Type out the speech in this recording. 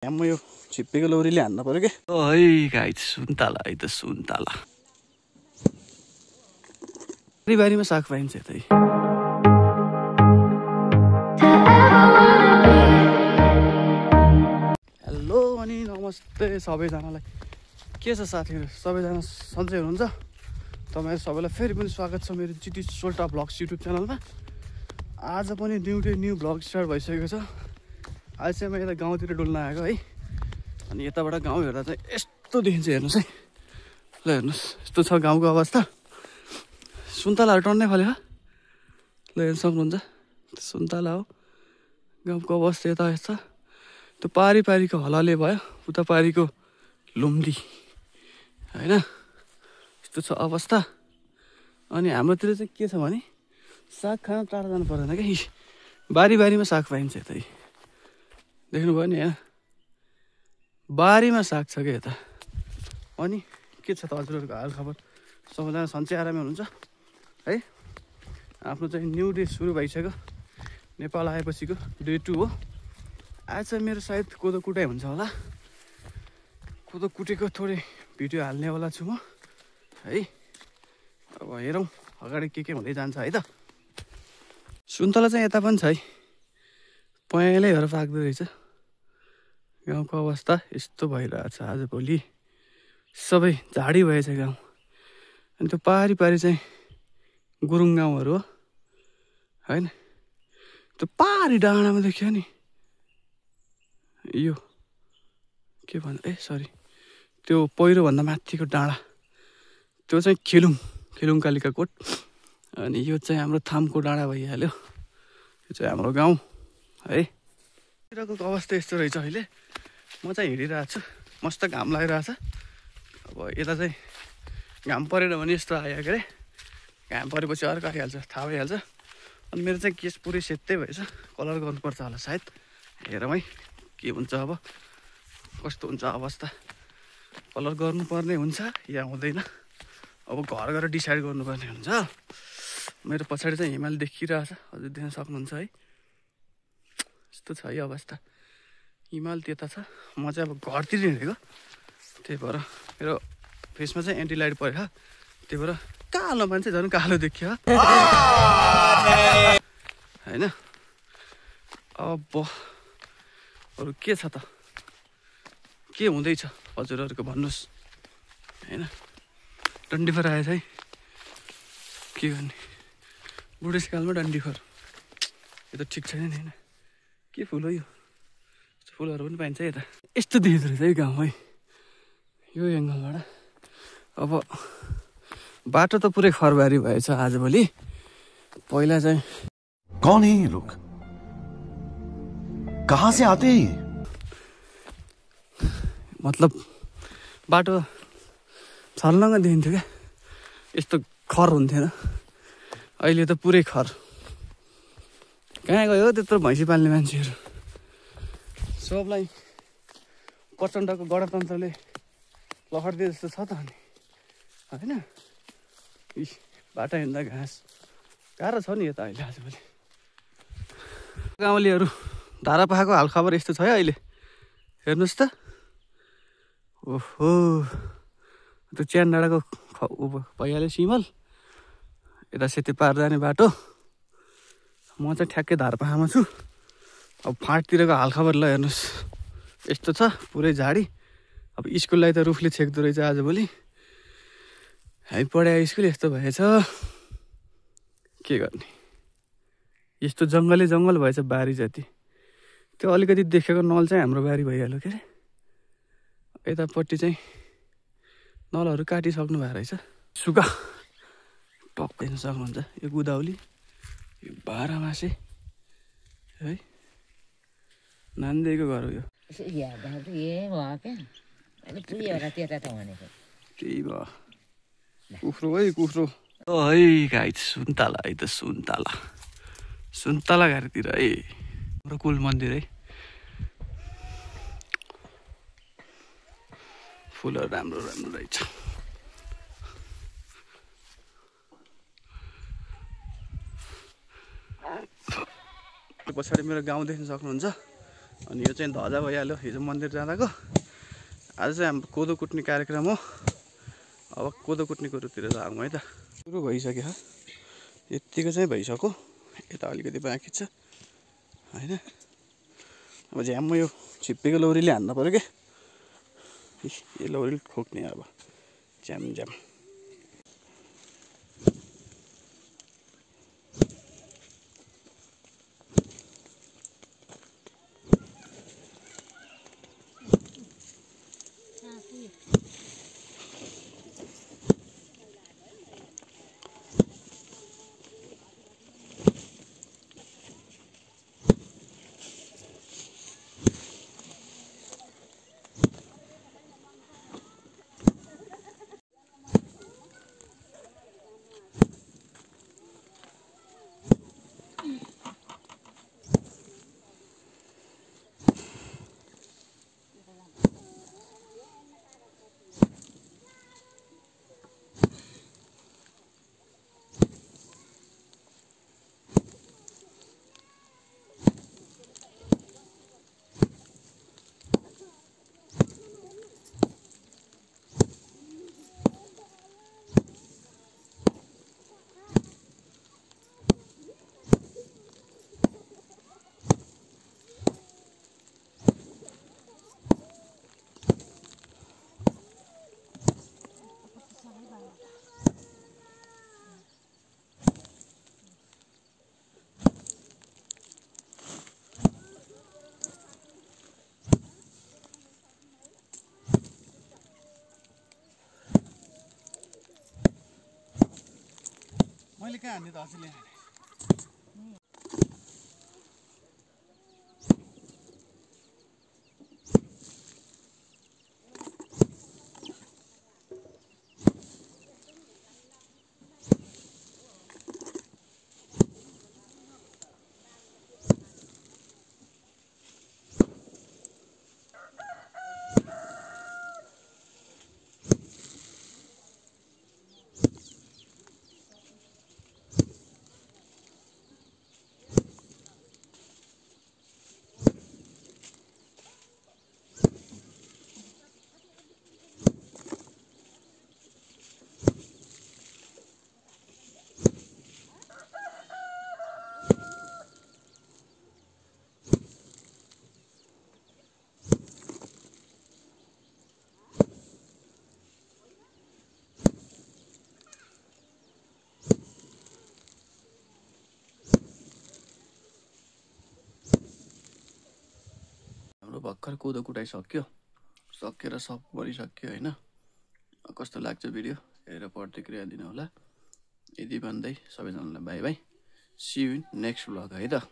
म यो छिप्पेको लौरीले हान्न पर्यो के है गाइस सुन्तला है त सुन्तला बारीमा साग पाइन्छ त हेलो अनि नमस्ते सबैजनालाई के छ साथीहरु सबैजना सन्चै हुनुहुन्छ तपाईहरु सबैलाई फेरि पनि स्वागत छ मेरो जिटी सोल्टा ब्लग्स युट्युब च्यानलमा आज पनि न्यू ब्लग स्टार्ट भइसकेको छ आज चाहिँ म यता गाउँतिर डुल्न आएको है अनि यताबाट गाउँ हेर्दा चाहिँ यस्तो देखिन्छ हेर्नुस् है ल हेर्नुस् यस्तो छ गाउँको अवस्था सुन्तलाहरु टन्नै फल्यो ल हेर्न सक्नुहुन्छ सुन्तला हो गाउँको अवस्था यता यस्तो त्यो पारीको हलाले भयो उता पारीको लुम्डी हैन यस्तो छ अवस्था अनि हाम्रोतिर चाहिँ के छ भने साग खान टाढा जानु पर्दैन के बारीमा साग पाइन्छ यतै देख्नुभयो नि यहाँ बारीमा साग छ के यता अनि के छ त हजुरहरुको हाल खबर सबैजना सन्चै आरामै हुनुहुन्छ है आफ्नो चाहिँ न्यू डे सुरु भइसक्यो नेपाल आएपछिको डे 2 हो आज चाहिँ मेरो सायद कोदो कुटाइ हुन्छ होला कोदो कुटेको थोरै भिडियो हाल्ने वाला छु म है अब हेरौँ अगाडि के हुँदै जान्छ है त सुन्तला चाहिँ यता पनि छ है पहेँलै भएर पाक्दो रहेछ गाउँको अवस्था यस्तो भइरहेछ आजभोलि सबै झाडी भएछ गाउँ अनि त्यो पारी चाहिँ गुरुङ गाउँहरू हो हैन त्यो पारी डाँडामा देखियो नि यो के भन्छ सरी त्यो पहिरो भन्दा माथिको डाँडा त्यो चाहिँ खिलुङ कालिकाकोट अनि यो चाहिँ हाम्रो थामको डाँडा भइहाल्यो यो चाहिँ हाम्रो गाउँ है तिरको अवस्था यस्तो रहेछ अहिले म चाहिँ हिँडिरहेको छु मस्त घाम लागिरहेछ अब यता चाहिँ घाम परेन भने यस्तो आयो के अरे घाम परेपछि अर्को आइहाल्छ थाहा भइहाल्छ अनि मेरो चाहिँ केस पुरै सेतै भएछ कलर गर्नुपर्छ होला सायद हेरौँ है के हुन्छ अब कस्तो हुन्छ अवस्था कलर गर्नुपर्ने हुन्छ या हुँदैन अब घर गएर डिसाइड गर्नुपर्ने हुन्छ मेरो पछाडि चाहिँ हिमाल देखिरहेछ हजुर देख्न सक्नुहुन्छ है यस्तो छ है अवस्था हिमाल त्यता छ म चाहिँ अब घरतिर हिँडेको त्यही भएर मेरो फेसमा चाहिँ एन्टी लाइट परेको त्यही भएर कालो मान्छे झन् कालो देखियो होइन अब अरू के छ त के हुँदैछ हजुरहरूको भन्नुहोस् होइन डन्डीफोर आएछ है के गर्ने बुढेसकालमा डन्डीफोर यो त ठिक छैन नि होइन के फुल हो यो फुलहरू पनि पाइन्छ यता यस्तो देखिँदो रहेछ है गाउँ है यो एङ्गलबाट अब बाटो त पुरै खरबारी भएछ आजभोलि पहिला चाहिँ कौन है ये लोग कहाँ से आते हैं मतलब बाटो छर्लङ्ग देखिन्थ्यो क्या यस्तो खर हुन्थेन अहिले त पुरै खर कहाँ गयो त्यत्रो भैँसी पाल्ने मान्छेहरू सबलाई प्रचण्डको गणतन्त्रले लखडिदिए जस्तो छ त अनि होइन बाटो हिँड्दा घाँस गाह्रो छ नि यता अहिले आजभोलि गाउँलेहरू धारा पाखाको हालखबर यस्तो छ है अहिले हेर्नुहोस् त ओहो त्यो च्यान डाँडाको भइहाल्यो सिमल यता सेती पार जाने बाटो म चाहिँ ठ्याक्कै धारपाखामा छु अब फाँटतिरको हालखबर ल हेर्नुहोस् यस्तो छ पुरै झाडी अब स्कुललाई त रुखले छेक्दो रहेछ आजभोलि हामी पढाएको स्कुल यस्तो भएछ के गर्ने यस्तो जङ्गल भएछ बारी जति त्यो अलिकति देखेको नल चाहिँ हाम्रो बारी भइहाल्यो के अरे यतापट्टि चाहिँ नलहरू काटिसक्नु भएको रहेछ सुगा टक्क हेर्न सक्नुहुन्छ यो गुदाउली यो बाह्रमासे है नान्देको घर हो यो त्यही भयो कुखुरो है कुखुरो है गाई सुन्तला है त सुन्तला घरतिर है हाम्रो कुल मन्दिर है फुलहरू राम्रो रहेछ पछाडि मेरो गाउँ देख्न सक्नुहुन्छ अनि यो चाहिँ धजा भइहाल्यो हिजो मन्दिर जाँदाको। आज चाहिँ हाम्रो कोदो कुट्ने कार्यक्रम हो। अब कोदो कुट्ने कुरोतिर लागौँ है त। सुरु भइसक्यो यत्तिको चाहिँ भइसक्यो, यता अलिकति बाँकी छ होइन। अब झ्याम्म यो छिप्पीको लौरीले हान्नु पऱ्यो क्या, यो लौरीले ठोक्ने अब झ्याम झ्याम। मैले कहाँ हान्ने त हजुरले हाने। भर्खर कोदो कुटाइसक्यो, सकेर सब गरिसक्यो होइन। कस्तो लाग्छ भिडियो हेरेर प्रतिक्रिया दिनु होला। यदि भन्दै सबैजनालाई bye bye, see you in next vlog है त।